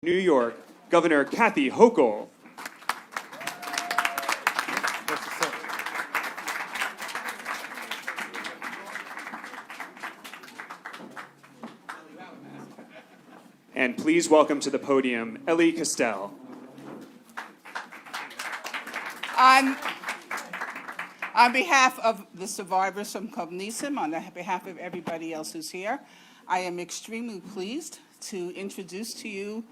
New York, Governor Kathy Hochul. And please welcome to the podium, Ellie Castell. On behalf of the survivors from Cobnesim, on behalf of everybody else who's here, I am extremely pleased to introduce to you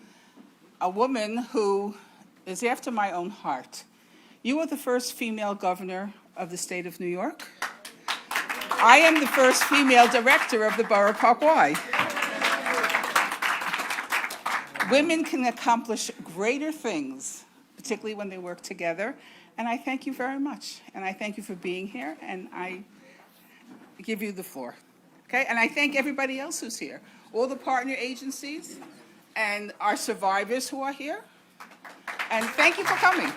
a woman who is after my own heart. You are the first female governor of the state of New York. I am the first female director of the Borough Park Y. Women can accomplish greater things, particularly when they work together, and I thank you very much. And I thank you for being here, and I give you the floor. Okay? And I thank everybody else who's here, all the partner agencies and our survivors who are here. And thank you for coming.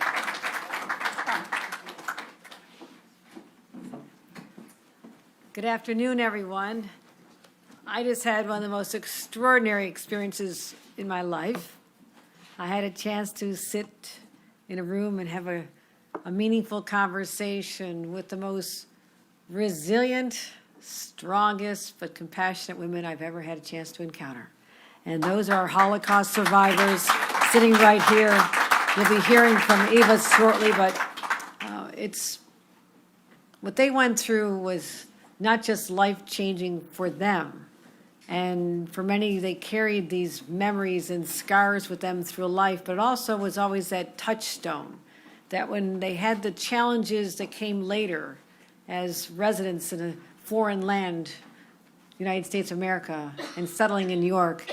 Good afternoon, everyone. I just had one of the most extraordinary experiences in my life. I had a chance to sit in a room and have a meaningful conversation with the most resilient, strongest, but compassionate women I've ever had a chance to encounter. And those are Holocaust survivors sitting right here. You'll be hearing from Eva shortly, but it's what they went through was not just life-changing for them. And for many, they carried these memories and scars with them through life, but it also was always that touchstone that when they had the challenges that came later as residents in a foreign land, United States of America, and settling in New York,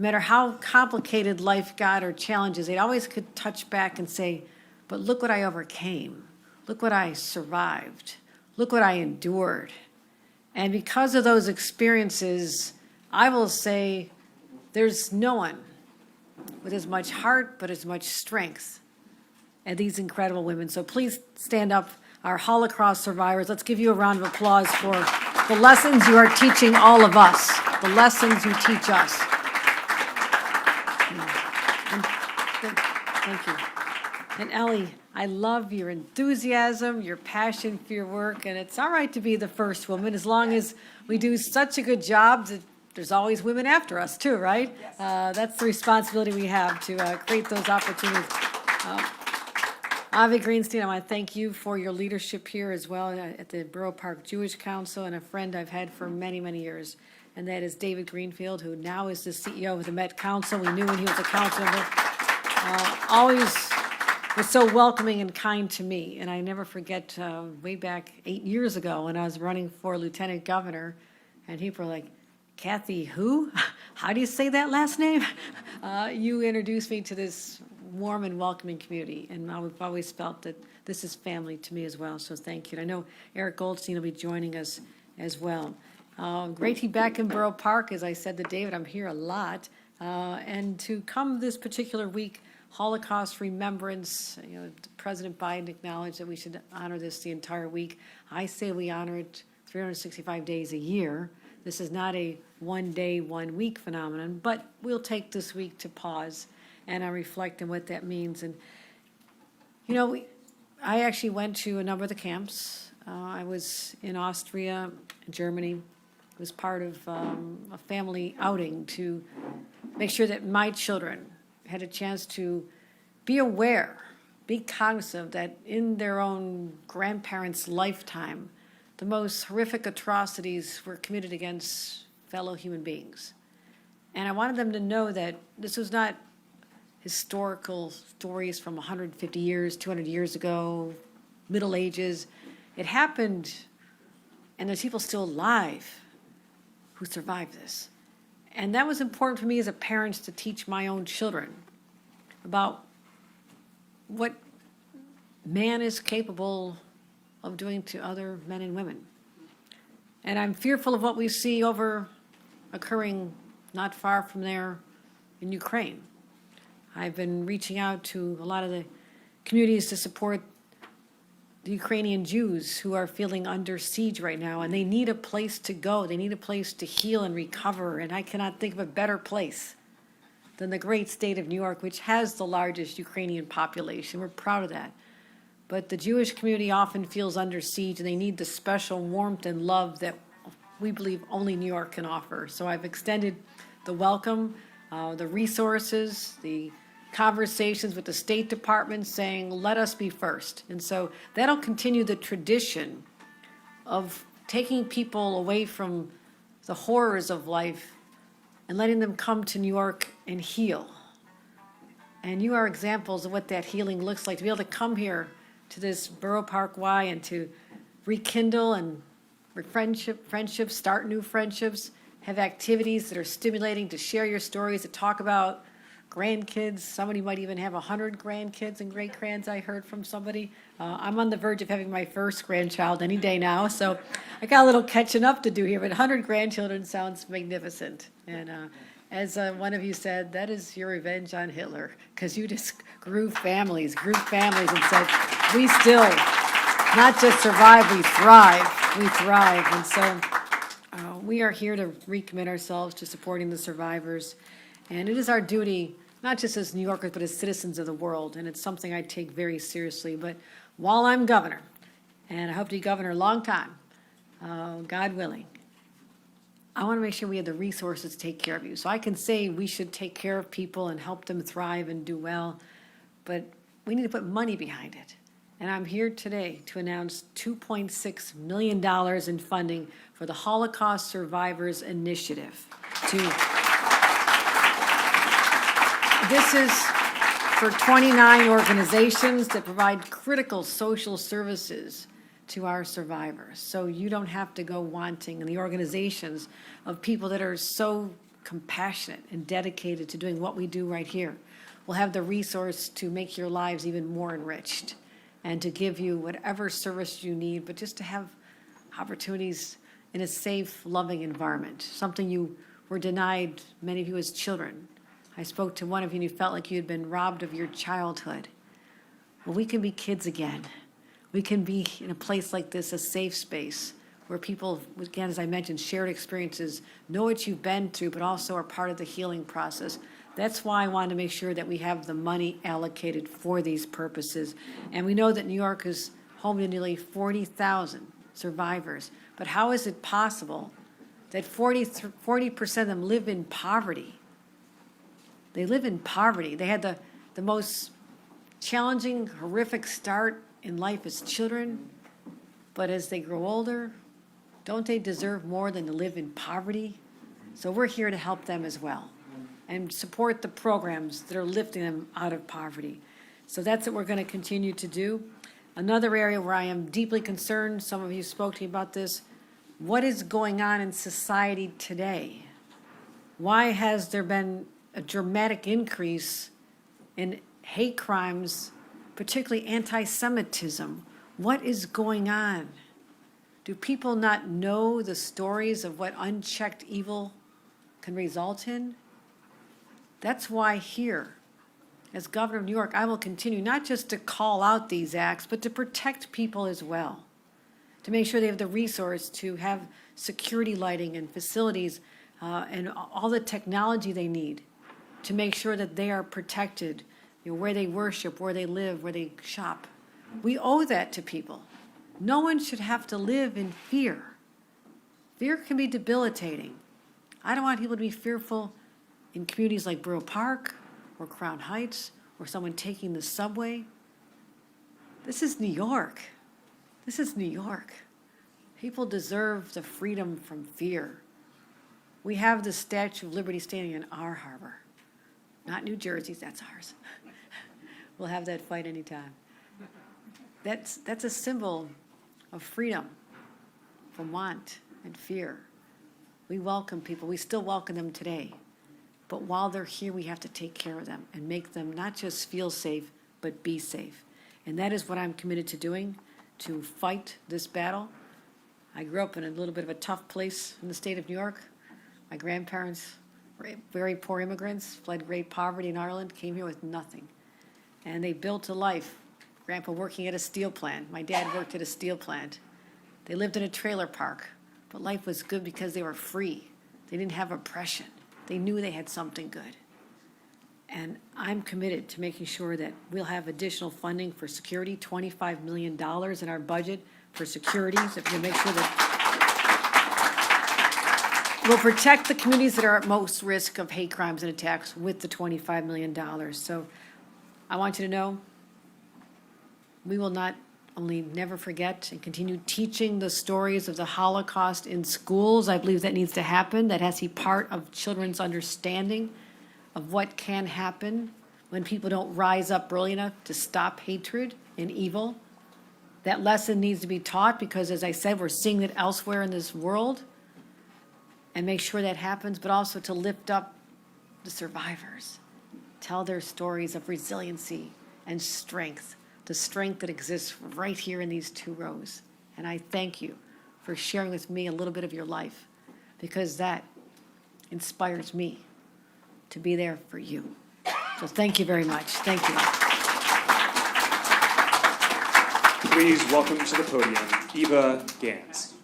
no matter how complicated life got or challenges, they always could touch back and say, but look what I overcame. Look what I survived. Look what I endured. And because of those experiences, I will say there's no one with as much heart but as much strength as these incredible women. So please stand up, our Holocaust survivors. Let's give you a round of applause for the lessons you are teaching all of us, the lessons you teach us. Thank you. And Ellie, I love your enthusiasm, your passion for your work, and it's all right to be the first woman as long as we do such a good job that there's always women after us too, right? Yes. That's the responsibility we have to create those opportunities. Avi Greenstein, I want to thank you for your leadership here as well at the Borough Park Jewish Council, and a friend I've had for many, many years, and that is David Greenfield, who now is the CEO of the Met Council. We knew when he was a council member. Always was so welcoming and kind to me, and I never forget way back 8 years ago when I was running for lieutenant governor, and people were like, Kathy who? How do you say that last name? You introduced me to this warm and welcoming community, and I've always felt that this is family to me as well, so thank you. And I know Eric Goldstein will be joining us as well. Great to be back in Borough Park. As I said to David, I'm here a lot, and to come this particular week, Holocaust Remembrance, President Biden acknowledged that we should honor this the entire week. I say we honor it 365 days a year. This is not a one-day, one-week phenomenon, but we'll take this week to pause and reflect on what that means. And, I actually went to a number of the camps. I was in Austria, Germany. It was part of a family outing to make sure that my children had a chance to be aware, be cognizant that in their own grandparents' lifetime, the most horrific atrocities were committed against fellow human beings. And I wanted them to know that this was not historical stories from 150 years, 200 years ago, Middle Ages. It happened, and there's people still alive who survived this. And that was important for me as a parent to teach my own children about what man is capable of doing to other men and women. And I'm fearful of what we see occurring not far from there in Ukraine. I've been reaching out to a lot of the communities to support the Ukrainian Jews who are feeling under siege right now, and they need a place to go. They need a place to heal and recover, and I cannot think of a better place than the great state of New York, which has the largest Ukrainian population. We're proud of that. But the Jewish community often feels under siege, and they need the special warmth and love that we believe only New York can offer. So I've extended the welcome, the resources, the conversations with the State Department saying, let us be first. And so that'll continue the tradition of taking people away from the horrors of life and letting them come to New York and heal. And you are examples of what that healing looks like, to be able to come here to this Borough Park Y and to rekindle and friendships, start new friendships, have activities that are stimulating, to share your stories, to talk about grandkids. Somebody might even have 100 grandkids and great-grands, I heard from somebody. I'm on the verge of having my first grandchild any day now, so I got a little catching up to do here, but 100 grandchildren sounds magnificent. And as one of you said, that is your revenge on Hitler, because you just grew families and said, we still not just survive, we thrive. And so we are here to recommit ourselves to supporting the survivors. And it is our duty, not just as New Yorkers, but as citizens of the world. And it's something I take very seriously. But while I'm governor, and I hope to be governor a long time, God willing, I want to make sure we have the resources to take care of you. So I can say we should take care of people and help them thrive and do well, but we need to put money behind it. And I'm here today to announce $2.6 million in funding for the Holocaust Survivors Initiative. This is for 29 organizations that provide critical social services to our survivors. So you don't have to go wanting, and the organizations of people that are so compassionate and dedicated to doing what we do right here will have the resource to make your lives even more enriched and to give you whatever service you need, but just to have opportunities in a safe, loving environment, something you were denied, many of you as children. I spoke to one of you and you felt like you had been robbed of your childhood. Well, we can be kids again. We can be in a place like this, a safe space, where people, again, as I mentioned, shared experiences, know what you've been through, but also are part of the healing process. That's why I wanted to make sure that we have the money allocated for these purposes. And we know that New York is home to nearly 40,000 survivors. But how is it possible that 40% of them live in poverty? They live in poverty. They had the most challenging, horrific start in life as children, but as they grow older, don't they deserve more than to live in poverty? So we're here to help them as well and support the programs that are lifting them out of poverty. So that's what we're going to continue to do. Another area where I am deeply concerned, some of you spoke to me about this, what is going on in society today? Why has there been a dramatic increase in hate crimes, particularly anti-Semitism? What is going on? Do people not know the stories of what unchecked evil can result in? That's why here, as governor of New York, I will continue not just to call out these acts, but to protect people as well, to make sure they have the resource to have security lighting and facilities and all the technology they need to make sure that they are protected, where they worship, where they live, where they shop. We owe that to people. No one should have to live in fear. Fear can be debilitating. I don't want people to be fearful in communities like Borough Park or Crown Heights or someone taking the subway. This is New York. This is New York. People deserve the freedom from fear. We have the Statue of Liberty standing in our harbor. Not New Jersey's, that's ours. We'll have that fight anytime. That's a symbol of freedom from want and fear. We welcome people. We still welcome them today. But while they're here, we have to take care of them and make them not just feel safe, but be safe. And that is what I'm committed to doing, to fight this battle. I grew up in a little bit of a tough place in the state of New York. My grandparents were very poor immigrants, fled great poverty in Ireland, came here with nothing. And they built a life. Grandpa working at a steel plant. My dad worked at a steel plant. They lived in a trailer park, but life was good because they were free. They didn't have oppression. They knew they had something good. And I'm committed to making sure that we'll have additional funding for security, $25 million in our budget for security, so we can make sure that we'll protect the communities that are at most risk of hate crimes and attacks with the $25 million. So I want you to know, we will not only never forget and continue teaching the stories of the Holocaust in schools. I believe that needs to happen. That has to be part of children's understanding of what can happen when people don't rise up early enough to stop hatred and evil. That lesson needs to be taught because, as I said, we're seeing it elsewhere in this world, and make sure that happens, but also to lift up the survivors, tell their stories of resiliency and strength, the strength that exists right here in these 2 rows. And I thank you for sharing with me a little bit of your life, because that inspires me to be there for you. So thank you very much. Thank you. Please welcome to the podium Eva Gans.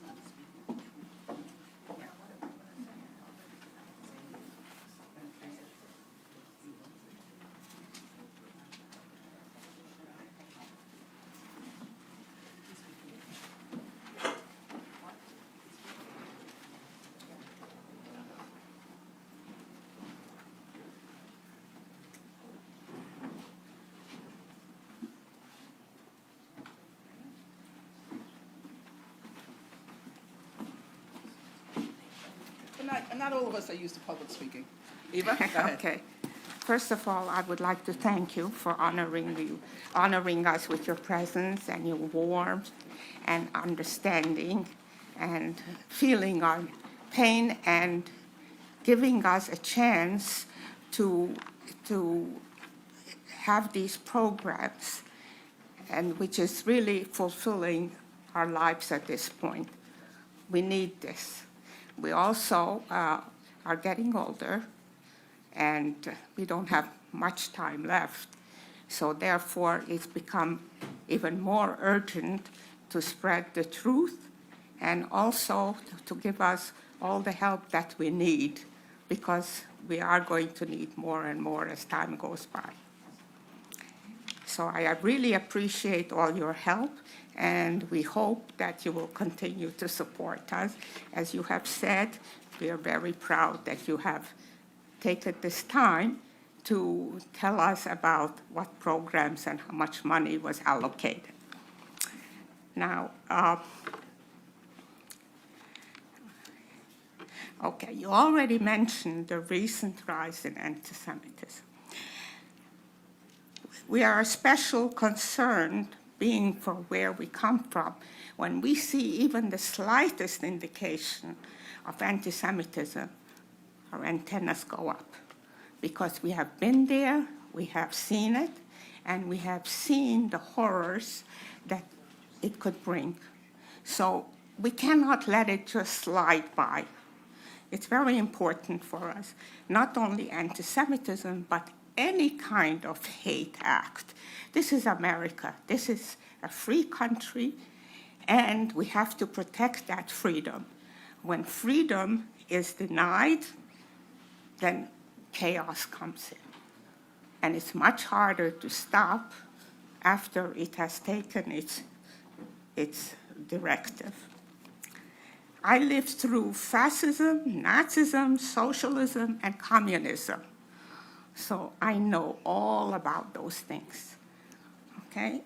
Not all of us are used to public speaking. Eva, go ahead. Okay. First of all, I would like to thank you for honoring us with your presence and your warmth and understanding and feeling our pain and giving us a chance to have these programs, and which is really fulfilling our lives at this point. We need this. We also are getting older, and we don't have much time left. So therefore, it's become even more urgent to spread the truth and also to give us all the help that we need, because we are going to need more and more as time goes by. So I really appreciate all your help, and we hope that you will continue to support us. As you have said, we are very proud that you have taken this time to tell us about what programs and how much money was allocated. Now, okay, you already mentioned the recent rise in anti-Semitism. We are especially concerned, being from where we come from, when we see even the slightest indication of anti-Semitism, our antennas go up, because we have been there, we have seen it, and we have seen the horrors that it could bring. So we cannot let it just slide by. It's very important for us, not only anti-Semitism, but any kind of hate act. This is America. This is a free country, and we have to protect that freedom. When freedom is denied, then chaos comes in. And it's much harder to stop after it has taken its directive. I lived through fascism, Nazism, socialism, and communism. So I know all about those things, okay?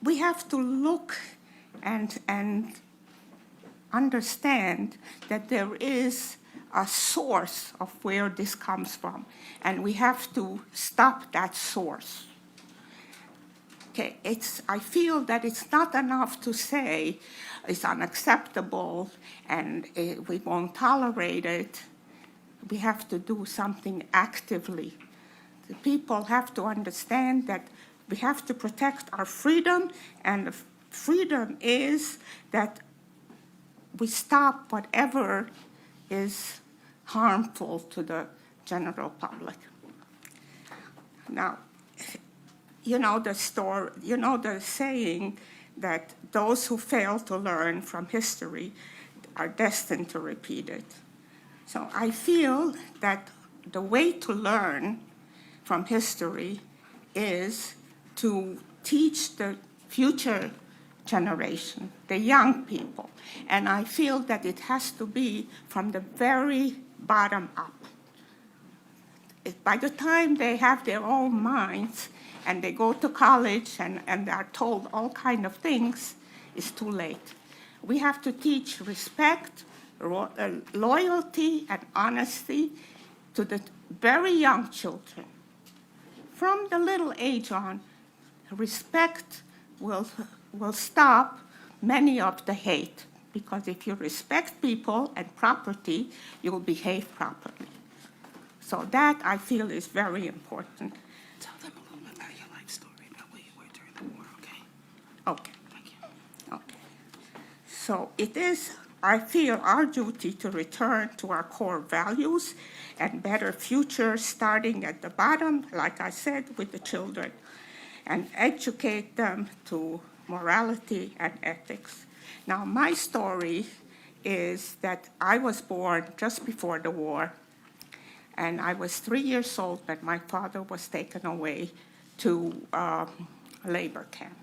We have to look and understand that there is a source of where this comes from, and we have to stop that source. Okay, I feel that it's not enough to say it's unacceptable and we won't tolerate it. We have to do something actively. The people have to understand that we have to protect our freedom, and the freedom is that we stop whatever is harmful to the general public. Now, you know the saying that those who fail to learn from history are destined to repeat it. So I feel that the way to learn from history is to teach the future generation, the young people. And I feel that it has to be from the very bottom up. By the time they have their own minds and they go to college and are told all kinds of things, it's too late. We have to teach respect, loyalty, and honesty to the very young children. From the little age on, respect will stop many of the hate, because if you respect people and property, you will behave properly. So that, I feel, is very important. Tell them a little bit about your life story, about where you were during the war, okay? Okay. Thank you. Okay. So it is, I feel, our duty to return to our core values and better future, starting at the bottom, like I said, with the children, and educate them to morality and ethics. Now, my story is that I was born just before the war, and I was 3 years old when my father was taken away to a labor camp.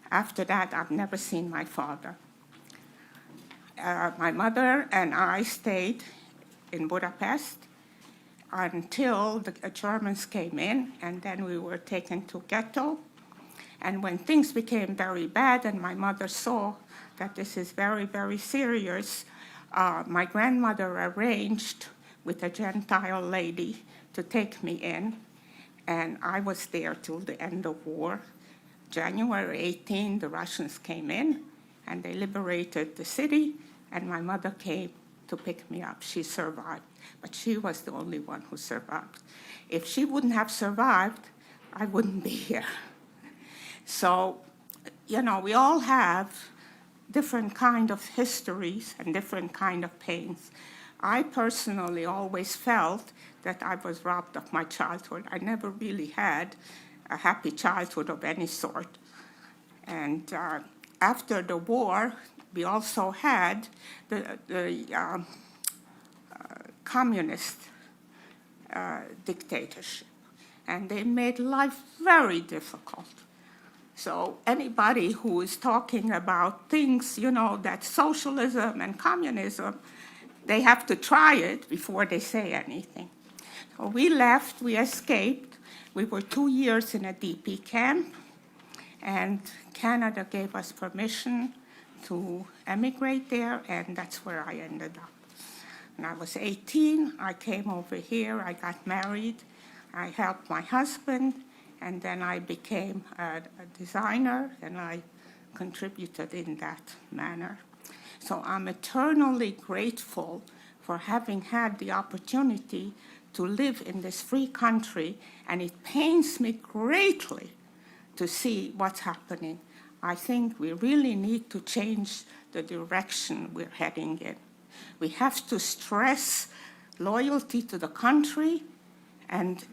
After that, I've never seen my father. My mother and I stayed in Budapest until the Germans came in, and then we were taken to ghetto. And when things became very bad and my mother saw that this is very, very serious, my grandmother arranged with a Gentile lady to take me in, and I was there till the end of war. January 18, the Russians came in, and they liberated the city, and my mother came to pick me up. She survived, but she was the only one who survived. If she wouldn't have survived, I wouldn't be here. So, you know, we all have different kind of histories and different kind of pains. I personally always felt that I was robbed of my childhood. I never really had a happy childhood of any sort. And after the war, we also had the communist dictatorship, and they made life very difficult. So anybody who is talking about things, you know, that socialism and communism, they have to try it before they say anything. So we left, we escaped. We were 2 years in a DP camp, and Canada gave us permission to emigrate there, and that's where I ended up. When I was 18, I came over here, I got married, I helped my husband, and then I became a designer, and I contributed in that manner. So I'm eternally grateful for having had the opportunity to live in this free country, and it pains me greatly to see what's happening. I think we really need to change the direction we're heading in. We have to stress loyalty to the country and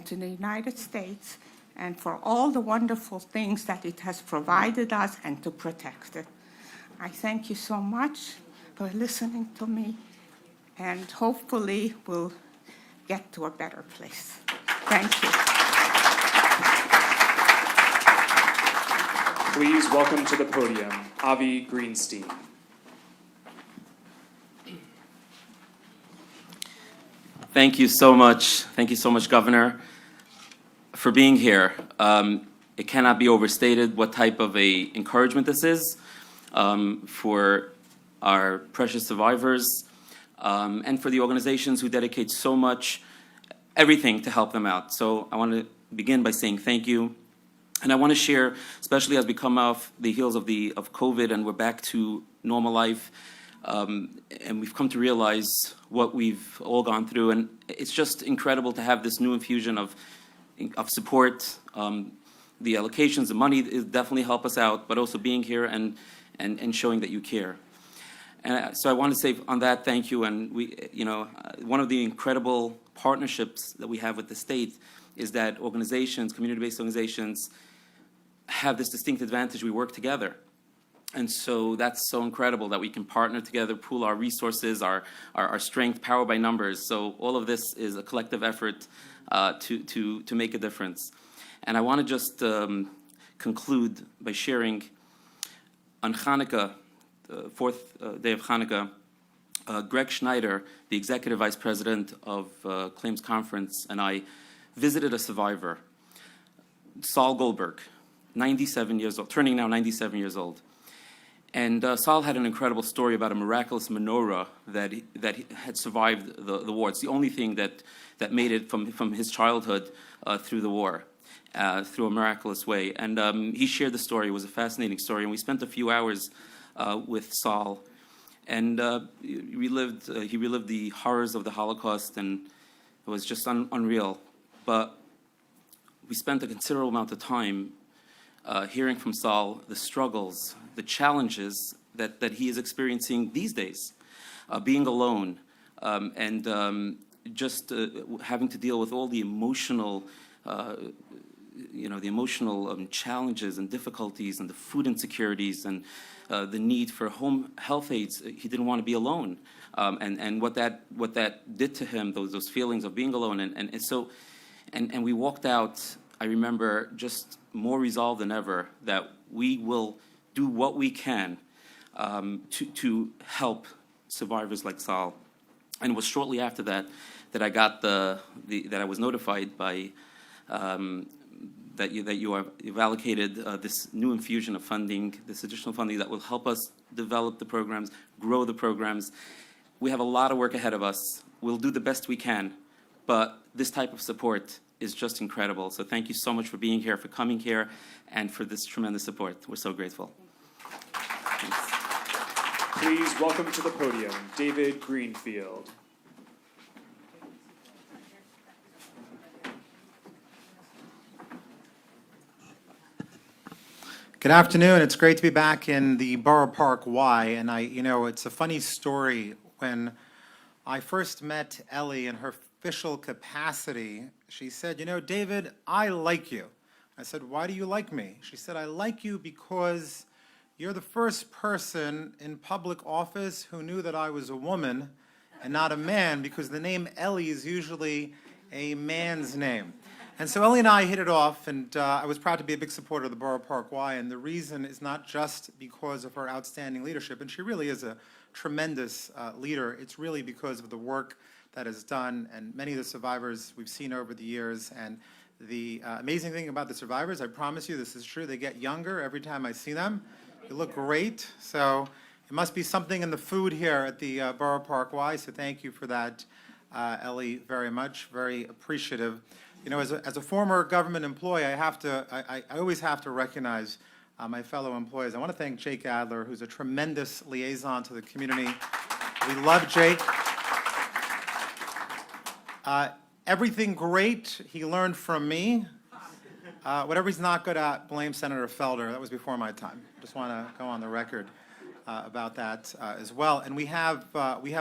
to the United States, and for all the wonderful things that it has provided us, and to protect it. I thank you so much for listening to me, and hopefully we'll get to a better place. Thank you. Please welcome to the podium, Avi Greenstein. Thank you so much. Thank you so much, Governor, for being here. It cannot be overstated what type of a encouragement this is for our precious survivors and for the organizations who dedicate so much, everything to help them out. So I want to begin by saying thank you. And I want to share, especially as we come off the heels of COVID and we're back to normal life, and we've come to realize what we've all gone through, and it's just incredible to have this new infusion of support. The allocations, the money is definitely help us out, but also being here and showing that you care. And so I want to say on that, thank you. And we, you know, one of the incredible partnerships that we have with the state is that organizations, community-based organizations, have this distinct advantage. We work together. And so that's so incredible that we can partner together, pool our resources, our strength, power by numbers. So all of this is a collective effort to make a difference. And I want to just conclude by sharing on Hanukkah, the fourth day of Hanukkah, Greg Schneider, the executive vice president of Claims Conference, and I visited a survivor, Saul Goldberg, 97 years old, turning now 97 years old. And Saul had an incredible story about a miraculous menorah that he had survived the war. It's the only thing that made it from his childhood through the war, through a miraculous way. And he shared the story. It was a fascinating story. And we spent a few hours with Saul. And he relived the horrors of the Holocaust, and it was just unreal. But we spent a considerable amount of time hearing from Saul the struggles, the challenges that he is experiencing these days, being alone, and just having to deal with all the emotional, challenges and difficulties and the food insecurities and the need for home health aides. He didn't want to be alone, and what that did to him, those feelings of being alone, and so we walked out. I remember just more resolved than ever that we will do what we can to help survivors like Saul. And it was shortly after that I got that I was notified by that you've allocated this new infusion of funding, this additional funding that will help us develop the programs, grow the programs. We have a lot of work ahead of us. We'll do the best we can, but this type of support is just incredible. So thank you so much for being here, for coming here, and for this tremendous support. We're so grateful. Thanks. Please welcome to the podium David Greenfield. Good afternoon. It's great to be back in the Borough Park Y. And it's a funny story. When I first met Ellie in her official capacity, she said, David, I like you. I said, why do you like me? She said, I like you because you're the first person in public office who knew that I was a woman and not a man, because the name Ellie is usually a man's name. And so Ellie and I hit it off, and I was proud to be a big supporter of the Borough Park Y, and the reason is not just because of her outstanding leadership, and she really is a tremendous leader. It's really because of the work that is done, and many of the survivors we've seen over the years. And the amazing thing about the survivors, I promise you this is true, they get younger every time I see them. They look great, so it must be something in the food here at the Borough Park Y, so thank you for that, Ellie, very much, very appreciative. As a former government employee, I always have to recognize my fellow employees. I want to thank Jake Adler, who's a tremendous liaison to the community. We love Jake. Everything great he learned from me. Whatever he's not good at, blame Senator Felder. That was before my time. Just want to go on the record about that as well. And we have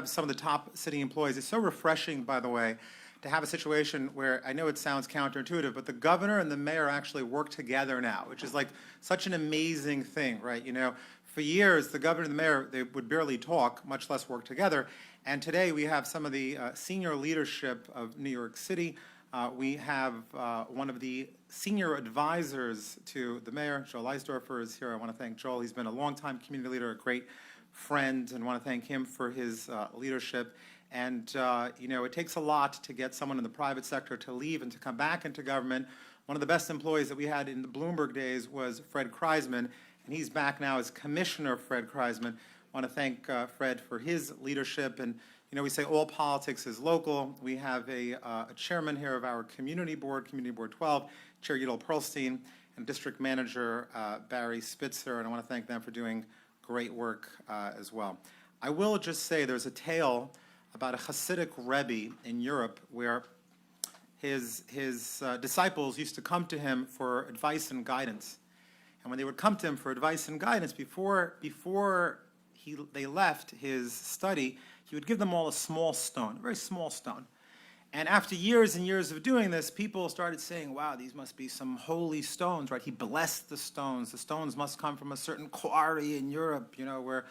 some of the top city employees. It's so refreshing, by the way, to have a situation where, I know it sounds counterintuitive, but the governor and the mayor actually work together now, which is like such an amazing thing, right? For years, the governor and the mayor, they would barely talk, much less work together. And today we have some of the senior leadership of New York City. We have one of the senior advisors to the mayor, Joel Eisdorfer, is here. I want to thank Joel. He's been a longtime community leader, a great friend, and want to thank him for his leadership. And, it takes a lot to get someone in the private sector to leave and to come back into government. One of the best employees that we had in the Bloomberg days was Fred Kreisman, and he's back now as Commissioner Fred Kreisman. I want to thank Fred for his leadership. And, we say all politics is local. We have a chairman here of our Community Board 12, Chair Yidel Perlstein, and District Manager Barry Spitzer, and I want to thank them for doing great work as well. I will just say there's a tale about a Hasidic Rebbe in Europe where his disciples used to come to him for advice and guidance. And when they would come to him for advice and guidance, before they left his study, he would give them all a small stone, a very small stone. And after years and years of doing this, people started saying, wow, these must be some holy stones, right? He blessed the stones. The stones must come from a certain quarry in Europe, you know, where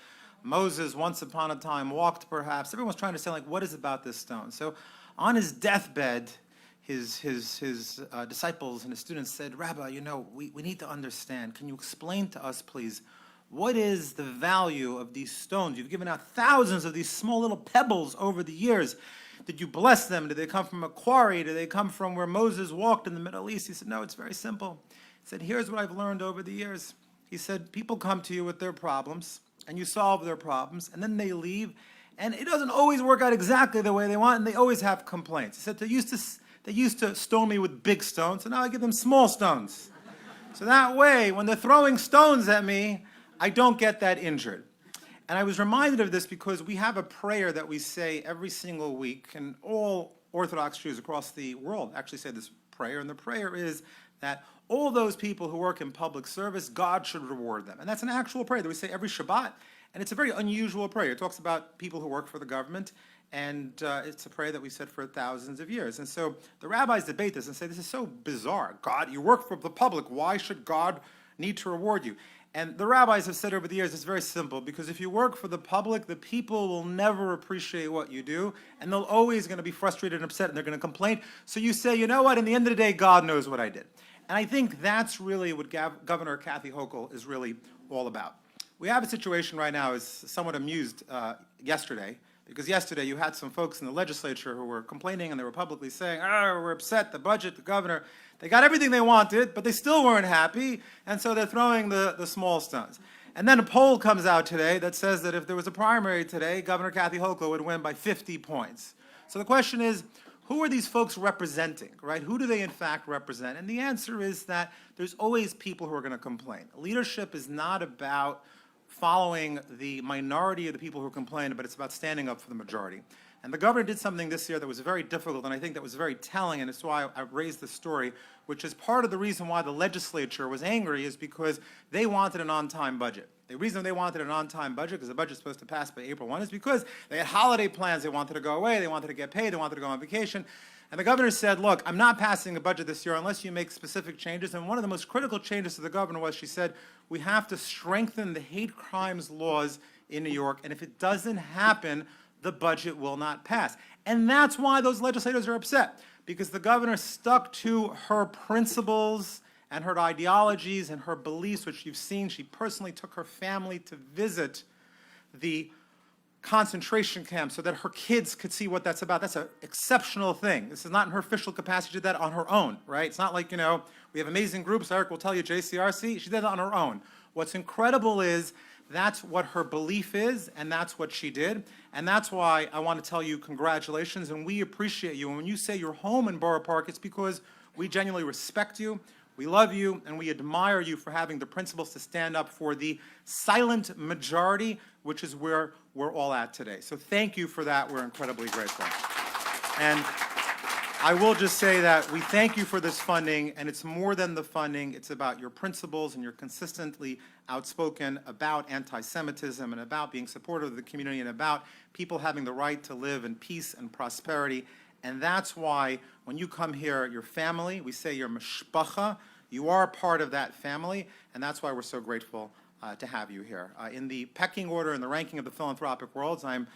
Moses once upon a time walked, perhaps. Everyone's trying to say, like, what is about this stone? So on his deathbed, his disciples and his students said, Rabbi, you know, we need to understand. Can you explain to us, please, what is the value of these stones? You've given out thousands of these small little pebbles over the years. Did you bless them? Did they come from a quarry? Did they come from where Moses walked in the Middle East? He said, no, it's very simple. He said, here's what I've learned over the years. He said, people come to you with their problems, and you solve their problems, and then they leave, and it doesn't always work out exactly the way they want, and they always have complaints. He said, they used to stone me with big stones, so now I give them small stones. So that way, when they're throwing stones at me, I don't get that injured. And I was reminded of this because we have a prayer that we say every single week, and all Orthodox Jews across the world actually say this prayer, and the prayer is that all those people who work in public service, God should reward them. And that's an actual prayer that we say every Shabbat, and it's a very unusual prayer. It talks about people who work for the government, and it's a prayer that we said for thousands of years. And so the rabbis debate this and say, this is so bizarre. God, you work for the public. Why should God need to reward you? And the rabbis have said over the years, it's very simple, because if you work for the public, the people will never appreciate what you do, and they're always going to be frustrated and upset, and they're going to complain. So you say, you know what, in the end of the day, God knows what I did. And I think that's really what Governor Kathy Hochul is really all about. We have a situation right now, is somewhat amused yesterday, because yesterday you had some folks in the legislature who were complaining, and they were publicly saying, oh, we're upset, the budget, the governor, they got everything they wanted, but they still weren't happy, and so they're throwing the small stones. And then a poll comes out today that says that if there was a primary today, Governor Kathy Hochul would win by 50 points. So the question is, who are these folks representing, right? Who do they in fact represent? And the answer is that there's always people who are going to complain. Leadership is not about following the minority of the people who complain, but it's about standing up for the majority. And the governor did something this year that was very difficult, and I think that was very telling, and it's why I raised this story, which is part of the reason why the legislature was angry, is because they wanted an on-time budget. The reason they wanted an on-time budget, because the budget's supposed to pass by April 1, is because they had holiday plans. They wanted to go away. They wanted to get paid. They wanted to go on vacation. And the governor said, look, I'm not passing a budget this year unless you make specific changes. And one of the most critical changes to the governor was, she said, we have to strengthen the hate crimes laws in New York, and if it doesn't happen, the budget will not pass. And that's why those legislators are upset, because the governor stuck to her principles and her ideologies and her beliefs, which you've seen. She personally took her family to visit the concentration camp so that her kids could see what that's about. That's an exceptional thing. This is not in her official capacity. She did that on her own, right? It's not like, you know, we have amazing groups. Eric will tell you, JCRC. She did that on her own. What's incredible is that's what her belief is, and that's what she did. And that's why I want to tell you congratulations, and we appreciate you. And when you say you're home in Borough Park, it's because we genuinely respect you, we love you, and we admire you for having the principles to stand up for the silent majority, which is where we're all at today. So thank you for that. We're incredibly grateful. And I will just say that we thank you for this funding, and it's more than the funding. It's about your principles, and you're consistently outspoken about anti-Semitism and about being supportive of the community and about people having the right to live in peace and prosperity. And that's why when you come here, your family, we say your mishpacha, you are part of that family, and that's why we're so grateful to have you here. In the pecking order and the ranking of the philanthropic worlds, I'm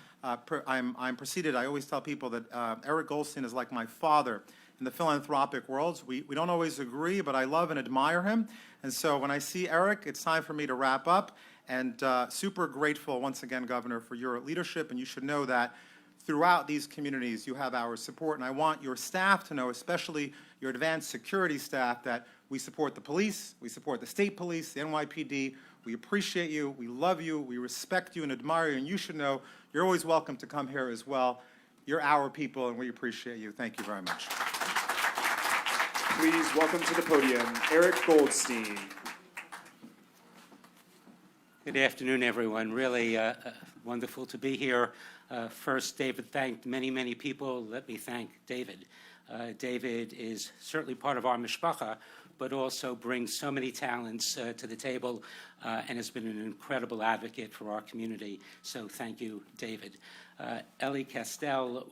preceded. I always tell people that Eric Goldstein is like my father in the philanthropic worlds. We don't always agree, but I love and admire him. And so when I see Eric, it's time for me to wrap up. And super grateful once again, Governor, for your leadership. And you should know that throughout these communities, you have our support. And I want your staff to know, especially your advanced security staff, that we support the police, we support the state police, the NYPD. We appreciate you, we love you, we respect you and admire you, and you should know you're always welcome to come here as well. You're our people, and we appreciate you. Thank you very much. Please welcome to the podium Eric Goldstein. Good afternoon, everyone. Really wonderful to be here. First, David thanked many, many people. Let me thank David. David is certainly part of our mishpacha, but also brings so many talents to the table and has been an incredible advocate for our community. So thank you, David. Ellie Castell,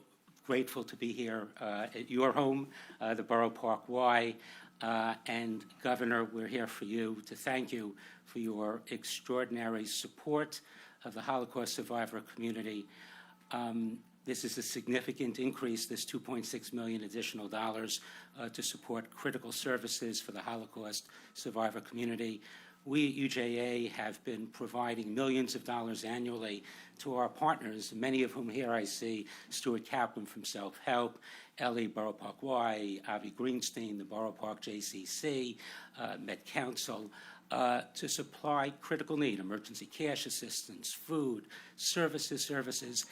grateful to be here at your home, the Borough Park Y. And Governor, we're here for you to thank you for your extraordinary support of the Holocaust survivor community. This is a significant increase, this $2.6 million additional dollars to support critical services for the Holocaust survivor community. We at UJA have been providing millions of dollars annually to our partners, many of whom here I see Stuart Kaplan from Self Help, Ellie Borough Park Y, Avi Greenstein, the Borough Park JCC, Met Council, to supply critical need, emergency cash assistance, food, services.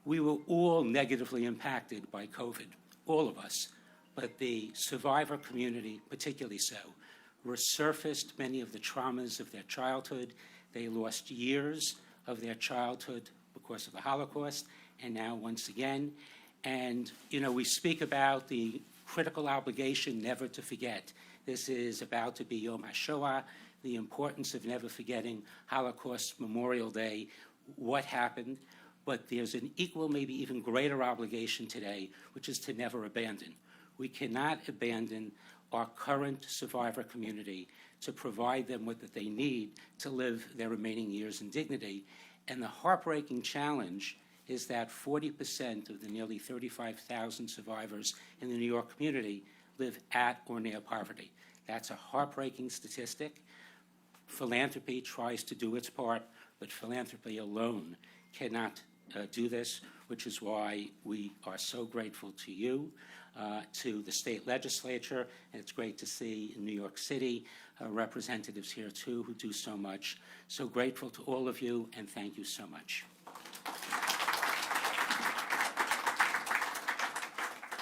We were all negatively impacted by COVID, all of us, but the survivor community particularly so. Resurfaced many of the traumas of their childhood. They lost years of their childhood because of the Holocaust, and now once again. And, you know, we speak about the critical obligation never to forget. This is about to be Yom HaShoah, the importance of never forgetting Holocaust Memorial Day, what happened. But there's an equal, maybe even greater obligation today, which is to never abandon. We cannot abandon our current survivor community to provide them with what they need to live their remaining years in dignity. And the heartbreaking challenge is that 40% of the nearly 35,000 survivors in the New York community live at or near poverty. That's a heartbreaking statistic. Philanthropy tries to do its part, but philanthropy alone cannot do this, which is why we are so grateful to you, to the state legislature, and it's great to see in New York City representatives here too who do so much. So grateful to all of you, and thank you so much.